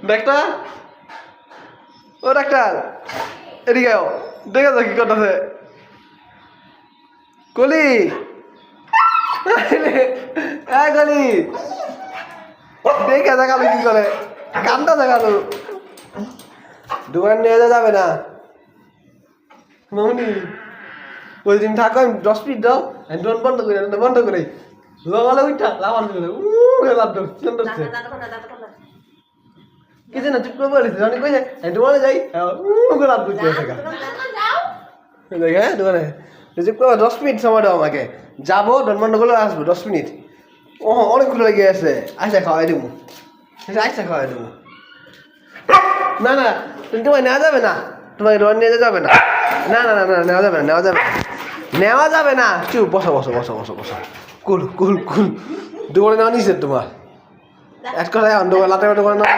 doctor ও doctor এদিকে আও দেখে তো কি করতেছে কলি হ্যাঁ কলি দেখে দেখালো কি করে কান্দা দেখালো দোকান নিয়ে যাবে না মৌনি ওই দিন থাকো 10 মিনিট দাও আমি দোকান বন্ধ করে লাগালে ওইটা লাগাল লাভ কি জানো চুপ করে বলিস অনেক কই যায় দোকানে যাই লাভ করতে দেখে দোকানে চুপ করে 10 মিনিট সময় দাও আমাকে যাবো দোকান বন্ধ করে আসবো 10 মিনিট ও অনেকগুলো লেগে আছে আইসা খাওয়াই দেবো আইসা খাওয়াই দেবো না না তোমায় নেওয়া যাবে না তোমাকে দোকান নিয়ে যাবে না না না না না নেওয়া যাবে না নেওয়া যাবে না চুপ বসো কুল দোকানে নেওয়া নিছে তোমার এক কথা দোকান লাটে দোকানে নেওয়া